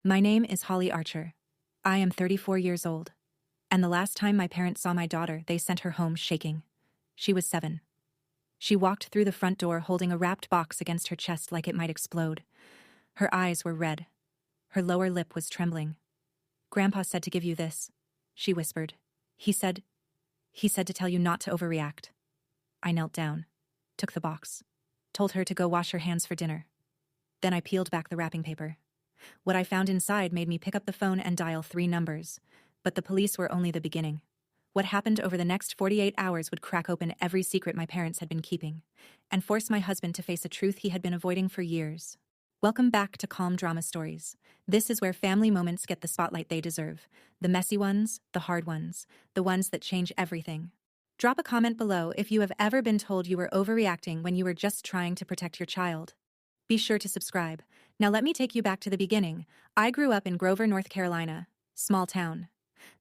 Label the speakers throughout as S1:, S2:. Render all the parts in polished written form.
S1: My name is Holly Archer. I am 34 years old. And the last time my parents saw my daughter, they sent her home shaking. She was 7. She walked through the front door holding a wrapped box against her chest like it might explode. Her eyes were red. Her lower lip was trembling. "Grandpa said to give you this," she whispered. He said to tell you not to overreact." I knelt down, took the box, told her to go wash her hands for dinner. Then I peeled back the wrapping paper. What I found inside made me pick up the phone and dial 3 numbers. But the police were only the beginning. What happened over the next 48 hours would crack open every secret my parents had been keeping, and force my husband to face a truth he had been avoiding for years. Welcome back to Calm Drama Stories. This is where family moments get the spotlight they deserve. The messy ones, the hard ones, the ones that change everything. Drop a comment below if you have ever been told you were overreacting when you were just trying to protect your child. Be sure to subscribe. Now let me take you back to the beginning. I grew up in Grover, North Carolina. Small town.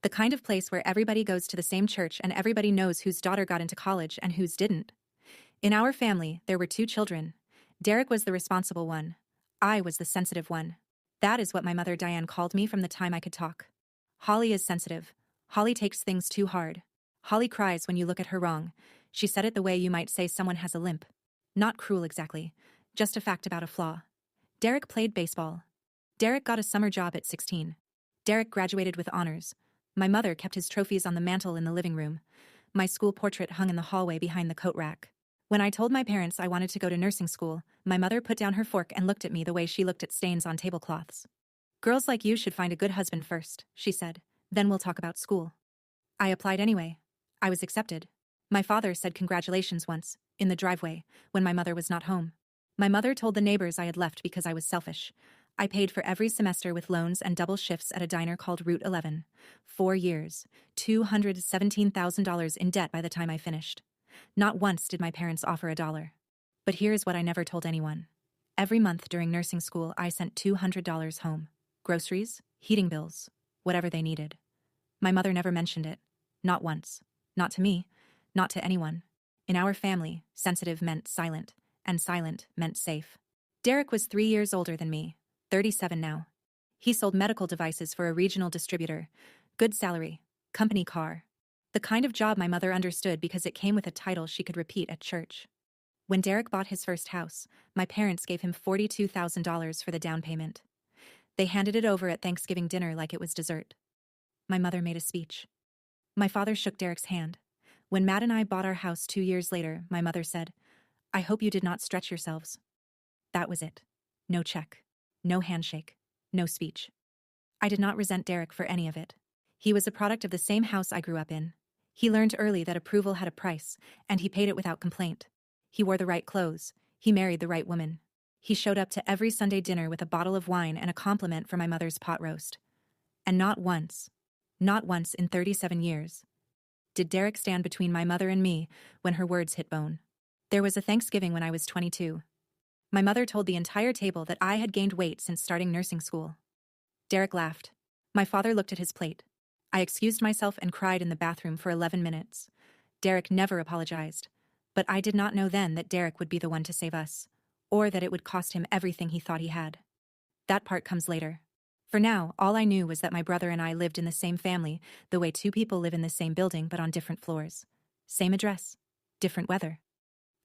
S1: The kind of place where everybody goes to the same church and everybody knows whose daughter got into college and whose didn't. In our family, there were 2 children. Derek was the responsible one. I was the sensitive one. That is what my mother Diane called me from the time I could talk. Holly is sensitive. Holly takes things too hard. Holly cries when you look at her wrong. She said it the way you might say someone has a limp. Not cruel exactly, just a fact about a flaw. Derek played baseball. Derek got a summer job at 16. Derek graduated with honors. My mother kept his trophies on the mantle in the living room. My school portrait hung in the hallway behind the coat rack. When I told my parents I wanted to go to nursing school, my mother put down her fork and looked at me the way she looked at stains on tablecloths. "Girls like you should find a good husband first," she said. "Then we'll talk about school." I applied anyway. I was accepted. My father said congratulations once, in the driveway, when my mother was not home. My mother told the neighbors I had left because I was selfish. I paid for every semester with loans and double shifts at a diner called Route 11. 4 years, $217,000 in debt by the time I finished. Not once did my parents offer $1. But here's what I never told anyone. Every month during nursing school, I sent $200 home. Groceries, heating bills, whatever they needed. My mother never mentioned it. Not once. Not to me. Not to anyone. In our family, sensitive meant silent, and silent meant safe. Derek was 3 years older than me, 37 now. He sold medical devices for a regional distributor. Good salary, company car. The kind of job my mother understood because it came with a title she could repeat at church. When Derek bought his first house, my parents gave him $42,000 for the down payment. They handed it over at Thanksgiving dinner like it was dessert. My mother made a speech. My father shook Derek's hand. When Matt and I bought our house 2 years later, my mother said, "I hope you did not stretch yourselves." That was it. No check. No handshake. No speech. I did not resent Derek for any of it. He was a product of the same house I grew up in. He learned early that approval had a price, and he paid it without complaint. He wore the right clothes. He married the right woman. He showed up to every Sunday dinner with a bottle of wine and a compliment for my mother's pot roast. And not once in 37 years, did Derek stand between my mother and me when her words hit bone. There was a Thanksgiving when I was 22. My mother told the entire table that I had gained weight since starting nursing school. Derek laughed. My father looked at his plate. I excused myself and cried in the bathroom for 11 minutes. Derek never apologized. But I did not know then that Derek would be the one to save us, or that it would cost him everything he thought he had. That part comes later. For now, all I knew was that my brother and I lived in the same family, the way 2 people live in the same building but on different floors. Same address. Different weather.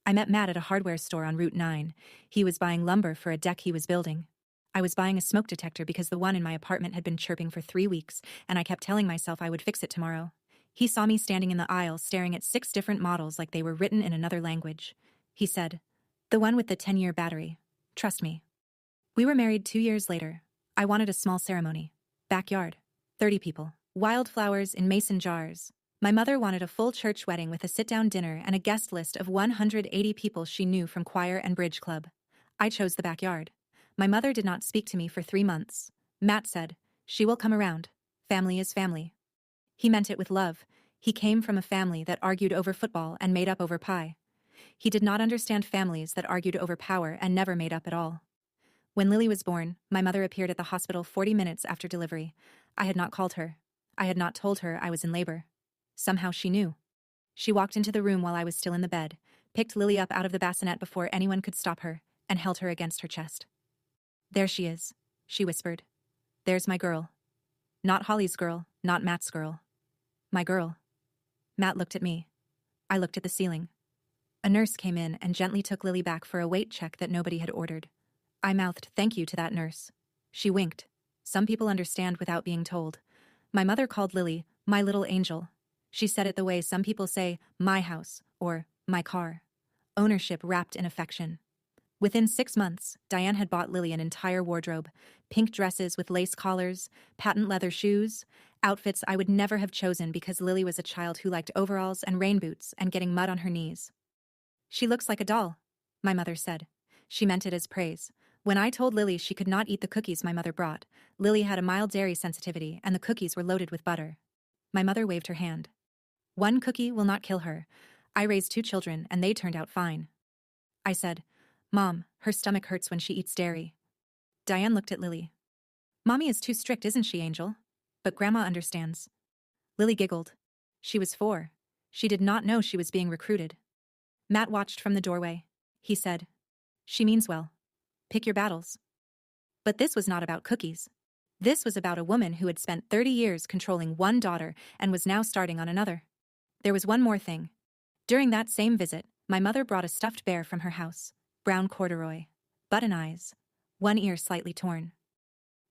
S1: I met Matt at a hardware store on Route 9. He was buying lumber for a deck he was building. I was buying a smoke detector because the one in my apartment had been chirping for 3 weeks, and I kept telling myself I would fix it tomorrow. He saw me standing in the aisle staring at 6 different models like they were written in another language. He said, "The one with the 10-year battery. Trust me." We were married 2 years later. I wanted a small ceremony. Backyard. 30 people. Wildflowers in mason jars. My mother wanted a full church wedding with a sit-down dinner and a guest list of 180 people she knew from choir and bridge club. I chose the backyard. My mother did not speak to me for 3 months. Matt said, "She will come around. Family is family." He meant it with love. He came from a family that argued over football and made up over pie. He did not understand families that argued over power and never made up at all. When Lily was born, my mother appeared at the hospital 40 minutes after delivery. I had not called her. I had not told her I was in labor. Somehow she knew. She walked into the room while I was still in the bed, picked Lily up out of the bassinet before anyone could stop her, and held her against her chest. "There she is," she whispered. There's my girl. Not Holly's girl, not Matt's girl. My girl. Matt looked at me. I looked at the ceiling. A nurse came in and gently took Lily back for a weight check that nobody had ordered. I mouthed thank you to that nurse. She winked. Some people understand without being told. My mother called Lily my little angel. She said it the way some people say my house or my car. Ownership wrapped in affection. Within 6 months, Diane had bought Lily an entire wardrobe, pink dresses with lace collars, patent leather shoes, outfits I would never have chosen because Lily was a child who liked overalls and rain boots and getting mud on her knees. She looks like a doll, my mother said. She meant it as praise. When I told Lily she could not eat the cookies my mother brought, Lily had a mild dairy sensitivity and the cookies were loaded with butter. My mother waved her hand. One cookie will not kill her. I raised 2 children and they turned out fine. I said, Mom, her stomach hurts when she eats dairy. Diane looked at Lily. Mommy is too strict, isn't she, Angel? But Grandma understands. Lily giggled. She was 4. She did not know she was being recruited. Matt watched from the doorway. He said, She means well. Pick your battles. But this was not about cookies. This was about a woman who had spent 30 years controlling one daughter and was now starting on another. There was one more thing. During that same visit, my mother brought a stuffed bear from her house. Brown corduroy, button eyes, one ear slightly torn.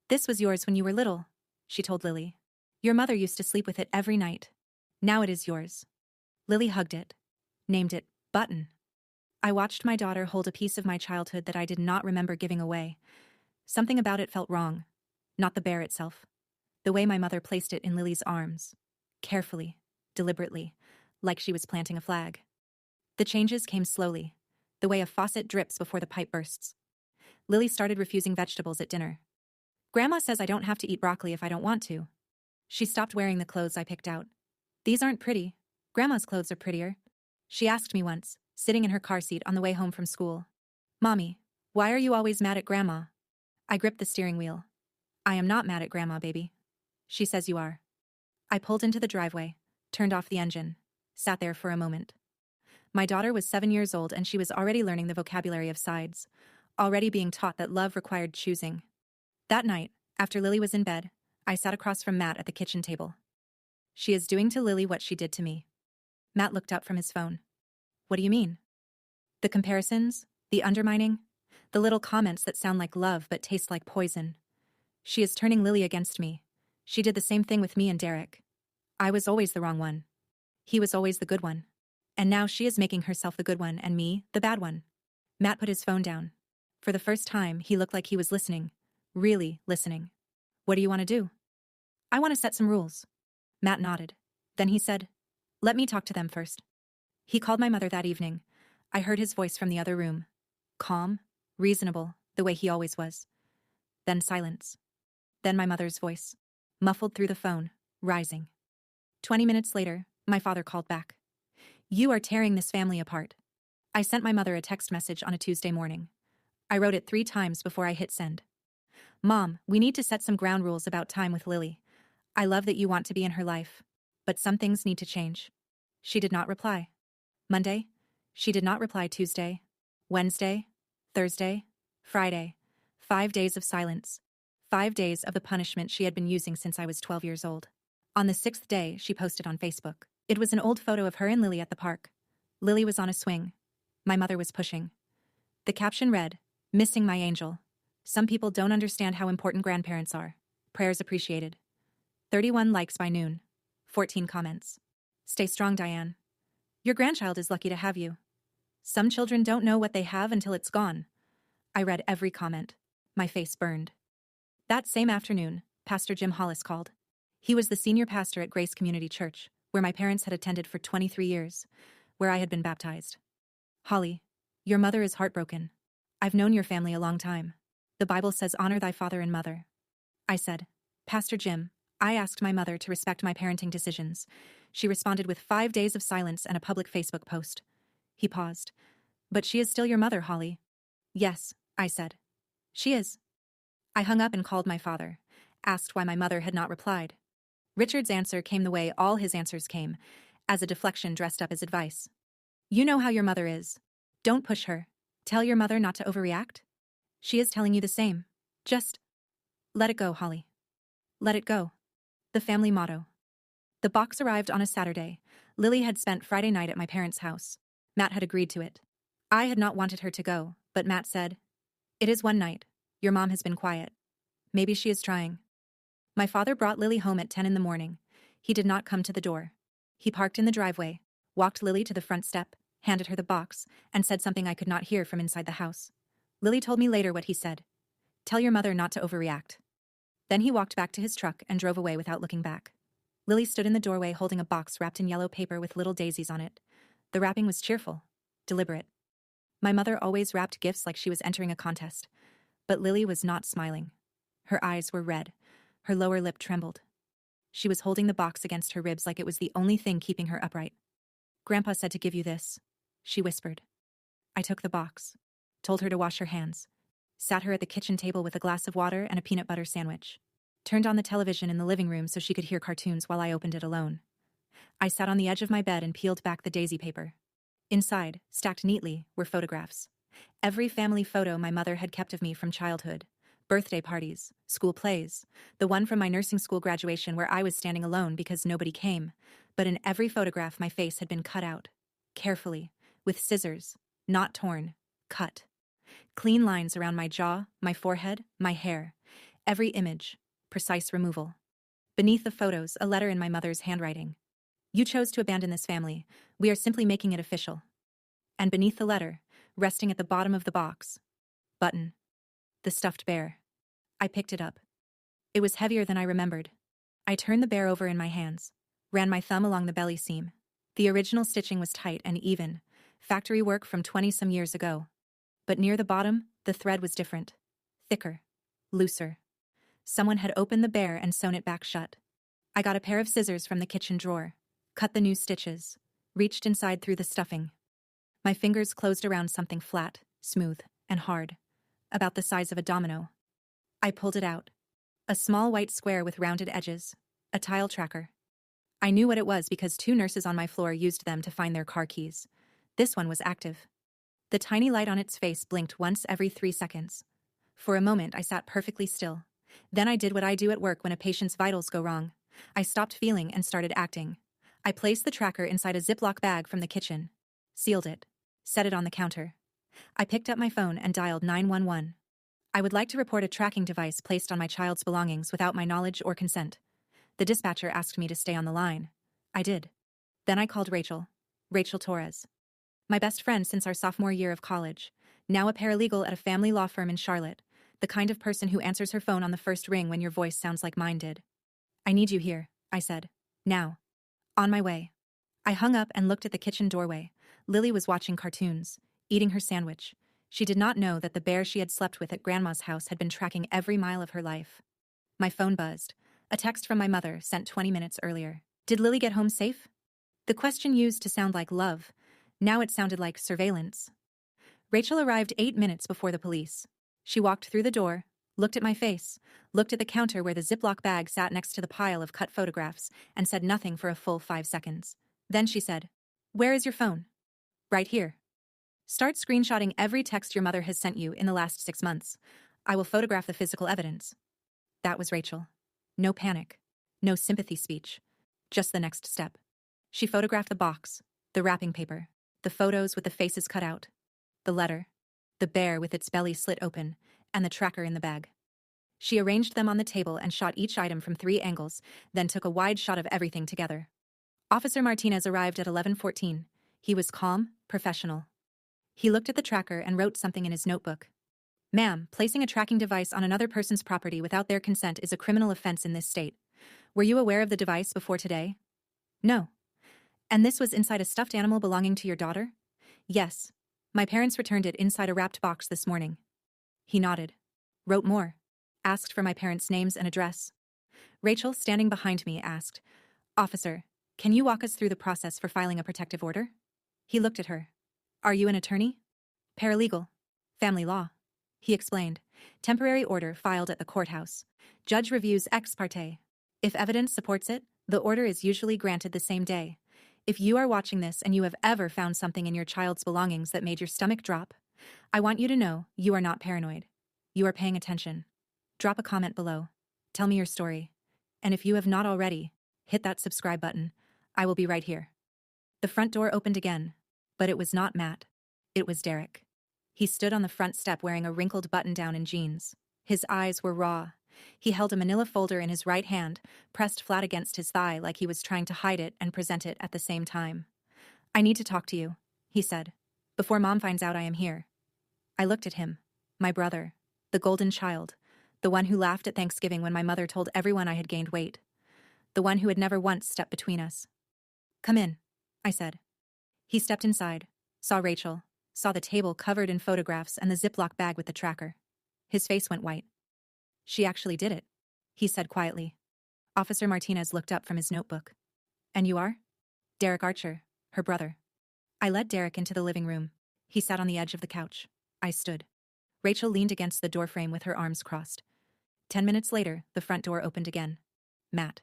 S1: This was yours when you were little, she told Lily. Your mother used to sleep with it every night. Now it is yours. Lily hugged it, named it Button. I watched my daughter hold a piece of my childhood that I did not remember giving away. Something about it felt wrong. Not the bear itself. The way my mother placed it in Lily's arms. Carefully, deliberately, like she was planting a flag. The changes came slowly. The way a faucet drips before the pipe bursts. Lily started refusing vegetables at dinner. Grandma says I don't have to eat broccoli if I don't want to. She stopped wearing the clothes I picked out. These aren't pretty. Grandma's clothes are prettier. She asked me once, sitting in her car seat on the way home from school. Mommy, why are you always mad at Grandma? I gripped the steering wheel. I am not mad at Grandma, baby. She says you are. I pulled into the driveway, turned off the engine, sat there for a moment. My daughter was 7 years old and she was already learning the vocabulary of sides, already being taught that love required choosing. That night, after Lily was in bed, I sat across from Matt at the kitchen table. She is doing to Lily what she did to me. Matt looked up from his phone. What do you mean? The comparisons, the undermining, the little comments that sound like love but taste like poison. She is turning Lily against me. She did the same thing with me and Derek. I was always the wrong one. He was always the good one. And now she is making herself the good one and me, the bad one. Matt put his phone down. For the first time, he looked like he was listening. Really listening. What do you want to do? I want to set some rules. Matt nodded. Then he said, Let me talk to them first. He called my mother that evening. I heard his voice from the other room. Calm, reasonable, the way he always was. Then silence. Then my mother's voice, muffled through the phone, rising. 20 minutes later, my father called back. You are tearing this family apart. I sent my mother a text message on a Tuesday morning. I wrote it 3 times before I hit send. Mom, we need to set some ground rules about time with Lily. I love that you want to be in her life, but some things need to change. She did not reply. Monday, she did not reply. Tuesday, Wednesday, Thursday, Friday. 5 days of silence. 5 days of the punishment she had been using since I was 12 years old. On the 6th day, she posted on Facebook. It was an old photo of her and Lily at the park. Lily was on a swing. My mother was pushing. The caption read, Missing my angel. Some people don't understand how important grandparents are. Prayers appreciated. 31 likes by noon. 14 comments. Stay strong, Diane. Your grandchild is lucky to have you. Some children don't know what they have until it's gone. I read every comment. My face burned. That same afternoon, Pastor Jim Hollis called. He was the senior pastor at Grace Community Church, where my parents had attended for 23 years, where I had been baptized. Holly, your mother is heartbroken. I've known your family a long time. The Bible says honor thy father and mother. I said, Pastor Jim, I asked my mother to respect my parenting decisions. She responded with 5 days of silence and a public Facebook post. He paused. But she is still your mother, Holly. Yes, I said. She is. I hung up and called my father, asked why my mother had not replied. Richard's answer came the way all his answers came, as a deflection dressed up as advice. You know how your mother is. Don't push her. Tell your mother not to overreact. She is telling you the same. Just let it go, Holly. Let it go. The family motto. The box arrived on a Saturday. Lily had spent Friday night at my parents' house. Matt had agreed to it. I had not wanted her to go, but Matt said, "It is one night. Your mom has been quiet. Maybe she is trying." My father brought Lily home at 10 in the morning. He did not come to the door. He parked in the driveway, walked Lily to the front step, handed her the box, and said something I could not hear from inside the house. Lily told me later what he said. "Tell your mother not to overreact." Then he walked back to his truck and drove away without looking back. Lily stood in the doorway holding a box wrapped in yellow paper with little daisies on it. The wrapping was cheerful, deliberate. My mother always wrapped gifts like she was entering a contest. But Lily was not smiling. Her eyes were red. Her lower lip trembled. She was holding the box against her ribs like it was the only thing keeping her upright. "Grandpa said to give you this," she whispered. I took the box, told her to wash her hands, sat her at the kitchen table with a glass of water and a peanut butter sandwich, turned on the television in the living room so she could hear cartoons while I opened it alone. I sat on the edge of my bed and peeled back the daisy paper. Inside, stacked neatly, were photographs. Every family photo my mother had kept of me from childhood. Birthday parties, school plays, the one from my nursing school graduation where I was standing alone because nobody came. But in every photograph my face had been cut out. Carefully, with scissors, not torn, cut. Clean lines around my jaw, my forehead, my hair. Every image, precise removal. Beneath the photos, a letter in my mother's handwriting. "You chose to abandon this family. We are simply making it official." And beneath the letter, resting at the bottom of the box, button. The stuffed bear. I picked it up. It was heavier than I remembered. I turned the bear over in my hands, ran my thumb along the belly seam. The original stitching was tight and even, factory work from 20-some years ago. But near the bottom, the thread was different. Thicker. Looser. Someone had opened the bear and sewn it back shut. I got a pair of scissors from the kitchen drawer, cut the new stitches, reached inside through the stuffing. My fingers closed around something flat, smooth, and hard, about the size of a domino. I pulled it out. A small white square with rounded edges. A tile tracker. I knew what it was because 2 nurses on my floor used them to find their car keys. This one was active. The tiny light on its face blinked once every 3 seconds. For a moment I sat perfectly still. Then I did what I do at work when a patient's vitals go wrong. I stopped feeling and started acting. I placed the tracker inside a Ziploc bag from the kitchen. Sealed it. Set it on the counter. I picked up my phone and dialed 911. I would like to report a tracking device placed on my child's belongings without my knowledge or consent. The dispatcher asked me to stay on the line. I did. Then I called Rachel Torres. My best friend since our sophomore year of college, now a paralegal at a family law firm in Charlotte, the kind of person who answers her phone on the first ring when your voice sounds like mine did. "I need you here," I said. "Now." "On my way." I hung up and looked at the kitchen doorway. Lily was watching cartoons, eating her sandwich. She did not know that the bear she had slept with at Grandma's house had been tracking every mile of her life. My phone buzzed. A text from my mother sent 20 minutes earlier. Did Lily get home safe? The question used to sound like love. Now it sounded like surveillance. Rachel arrived 8 minutes before the police. She walked through the door, looked at my face, looked at the counter where the Ziploc bag sat next to the pile of cut photographs, and said nothing for a full 5 seconds. Then she said, "Where is your phone?" "Right here." "Start screenshotting every text your mother has sent you in the last 6 months. I will photograph the physical evidence." That was Rachel. No panic. No sympathy speech. Just the next step. She photographed the box, the wrapping paper, the photos with the faces cut out, the letter, the bear with its belly slit open, and the tracker in the bag. She arranged them on the table and shot each item from 3 angles, then took a wide shot of everything together. Officer Martinez arrived at 11:14. He was calm, professional. He looked at the tracker and wrote something in his notebook. "Ma'am, placing a tracking device on another person's property without their consent is a criminal offense in this state. Were you aware of the device before today?" "No." "And this was inside a stuffed animal belonging to your daughter?" "Yes. My parents returned it inside a wrapped box this morning." He nodded. Wrote more. Asked for my parents' names and address. Rachel, standing behind me, asked, "Officer, can you walk us through the process for filing a protective order?" He looked at her. "Are you an attorney?" "Paralegal. Family law." He explained. "Temporary order filed at the courthouse. Judge reviews ex parte. If evidence supports it, the order is usually granted the same day. If you are watching this and you have ever found something in your child's belongings that made your stomach drop, I want you to know you are not paranoid. You are paying attention. Drop a comment below. Tell me your story. And if you have not already, hit that subscribe button. I will be right here. The front door opened again, but it was not Matt. It was Derek. He stood on the front step wearing a wrinkled button-down and jeans. His eyes were raw. He held a manila folder in his right hand, pressed flat against his thigh like he was trying to hide it and present it at the same time. "I need to talk to you," he said, "before Mom finds out I am here." I looked at him. My brother. The golden child. The one who laughed at Thanksgiving when my mother told everyone I had gained weight. The one who had never once stepped between us. "Come in," I said. He stepped inside, saw Rachel, saw the table covered in photographs and the Ziploc bag with the tracker. His face went white. "She actually did it," he said quietly. Officer Martinez looked up from his notebook. "And you are?" "Derek Archer, her brother." I led Derek into the living room. He sat on the edge of the couch. I stood. Rachel leaned against the doorframe with her arms crossed. 10 minutes later, the front door opened again. Matt.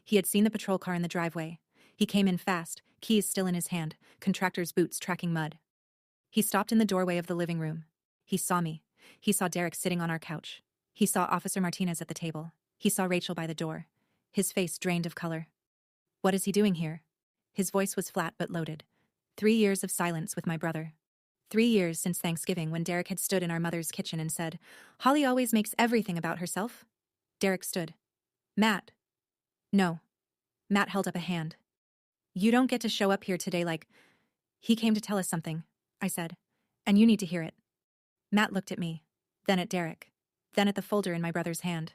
S1: He had seen the patrol car in the driveway. He came in fast, keys still in his hand, contractor's boots tracking mud. He stopped in the doorway of the living room. He saw me. He saw Derek sitting on our couch. He saw Officer Martinez at the table. He saw Rachel by the door. His face drained of color. "What is he doing here?" His voice was flat but loaded. 3 years of silence with my brother. 3 years since Thanksgiving when Derek had stood in our mother's kitchen and said, "Holly always makes everything about herself." Derek stood. "Matt." "No." Matt held up a hand. "You don't get to show up here today like—" "He came to tell us something," I said, "and you need to hear it." Matt looked at me, then at Derek, then at the folder in my brother's hand.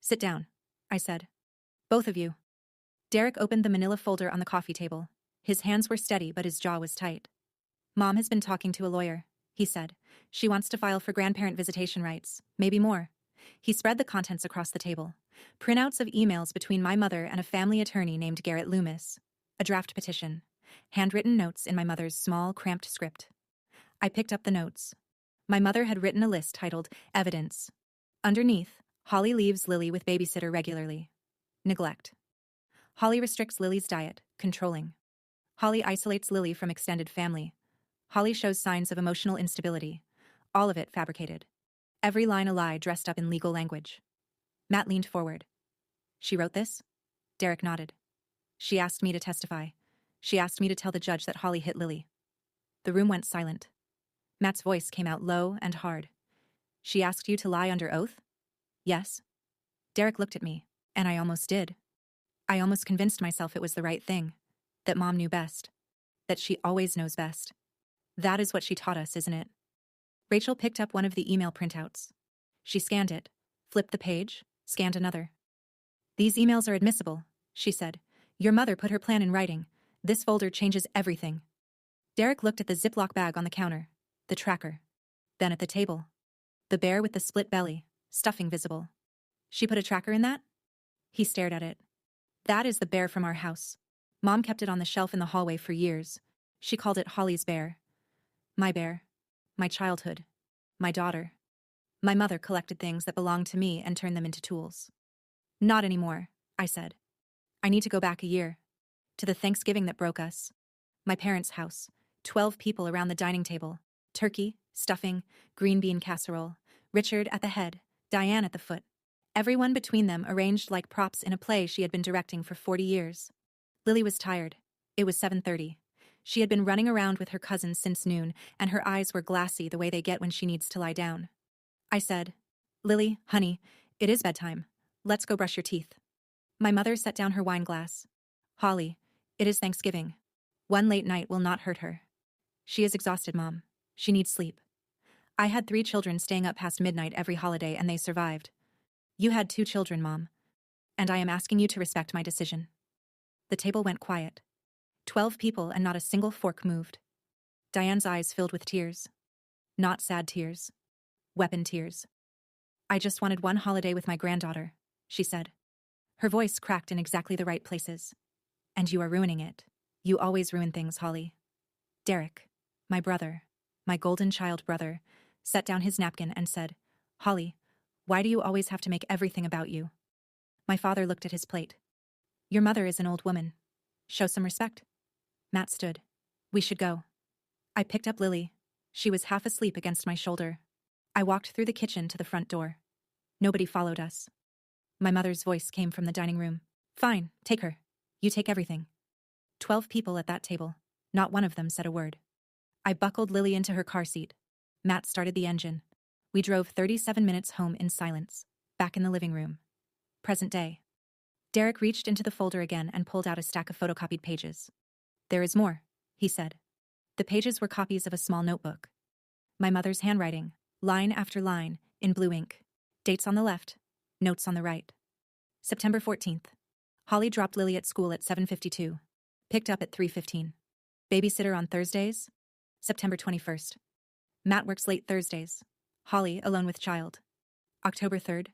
S1: "Sit down," I said. "Both of you." Derek opened the manila folder on the coffee table. His hands were steady, but his jaw was tight. "Mom has been talking to a lawyer," he said. "She wants to file for grandparent visitation rights, maybe more." He spread the contents across the table. Printouts of emails between my mother and a family attorney named Garrett Loomis. A draft petition. Handwritten notes in my mother's small, cramped script. I picked up the notes. My mother had written a list titled Evidence. Underneath, Holly leaves Lily with babysitter regularly. Neglect. Holly restricts Lily's diet, controlling. Holly isolates Lily from extended family. Holly shows signs of emotional instability. All of it fabricated. Every line a lie dressed up in legal language. Matt leaned forward. "She wrote this?" Derek nodded. "She asked me to testify. She asked me to tell the judge that Holly hit Lily." The room went silent. Matt's voice came out low and hard. "She asked you to lie under oath?" "Yes." Derek looked at me, and I almost did. I almost convinced myself it was the right thing. That Mom knew best. That she always knows best. That is what she taught us, isn't it? Rachel picked up one of the email printouts. She scanned it, flipped the page, scanned another. "These emails are admissible," she said. "Your mother put her plan in writing. This folder changes everything." Derek looked at the Ziploc bag on the counter, the tracker. Then at the table. The bear with the split belly, stuffing visible. "She put a tracker in that?" He stared at it. "That is the bear from our house. Mom kept it on the shelf in the hallway for years. She called it Holly's bear. My bear. My childhood. My daughter. My mother collected things that belonged to me and turned them into tools." "Not anymore," I said. "I need to go back a year. To the Thanksgiving that broke us. My parents' house. 12 people around the dining table. Turkey, stuffing, green bean casserole. Richard at the head, Diane at the foot. Everyone between them arranged like props in a play she had been directing for 40 years. Lily was tired. It was 7:30. She had been running around with her cousins since noon, and her eyes were glassy the way they get when she needs to lie down. I said, "Lily, honey, it is bedtime. Let's go brush your teeth." My mother set down her wine glass. "Holly, it is Thanksgiving. One late night will not hurt her. She is exhausted, Mom. She needs sleep. I had 3 children staying up past midnight every holiday and they survived. You had 2 children, Mom. And I am asking you to respect my decision." The table went quiet. 12 people and not a single fork moved. Diane's eyes filled with tears. Not sad tears. Weapon tears. "I just wanted one holiday with my granddaughter," she said. Her voice cracked in exactly the right places. "And you are ruining it. You always ruin things, Holly." Derek, my brother, my golden child brother, set down his napkin and said, "Holly, why do you always have to make everything about you?" My father looked at his plate. "Your mother is an old woman. Show some respect." Matt stood. "We should go." I picked up Lily. She was half asleep against my shoulder. I walked through the kitchen to the front door. Nobody followed us. My mother's voice came from the dining room. Fine, take her. You take everything. 12 people at that table. Not one of them said a word. I buckled Lily into her car seat. Matt started the engine. We drove 37 minutes home in silence, back in the living room. Present day. Derek reached into the folder again and pulled out a stack of photocopied pages. There is more, he said. The pages were copies of a small notebook. My mother's handwriting, line after line, in blue ink. Dates on the left, notes on the right. September 14th. Holly dropped Lily at school at 7:52. Picked up at 3:15. Babysitter on Thursdays? September 21st. Matt works late Thursdays. Holly alone with child. October 3rd.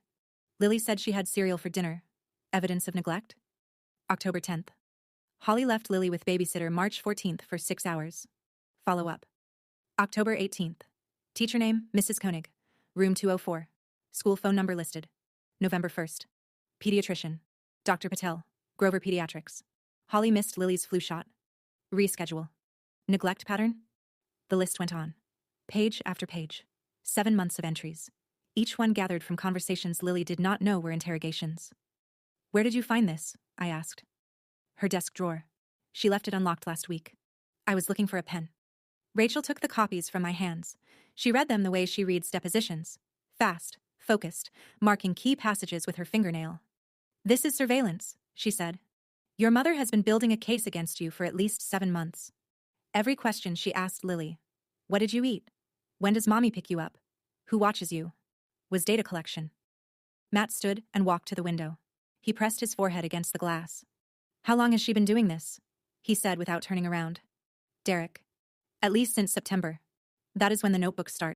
S1: Lily said she had cereal for dinner. Evidence of neglect? October 10th. Holly left Lily with babysitter March 14th for 6 hours. Follow up. October 18th. Teacher name, Mrs. Koenig. Room 204. School phone number listed. November 1st. Pediatrician. Dr. Patel. Grover Pediatrics. Holly missed Lily's flu shot. Reschedule. Neglect pattern? The list went on. Page after page. 7 months of entries. Each one gathered from conversations Lily did not know were interrogations. Where did you find this? I asked. Her desk drawer. She left it unlocked last week. I was looking for a pen. Rachel took the copies from my hands. She read them the way she reads depositions. Fast, focused, marking key passages with her fingernail. This is surveillance, she said. Your mother has been building a case against you for at least 7 months. Every question she asked Lily. What did you eat? When does mommy pick you up? Who watches you? Was data collection. Matt stood and walked to the window. He pressed his forehead against the glass. How long has she been doing this? He said without turning around. Derek. At least since September. That is when the notebooks start.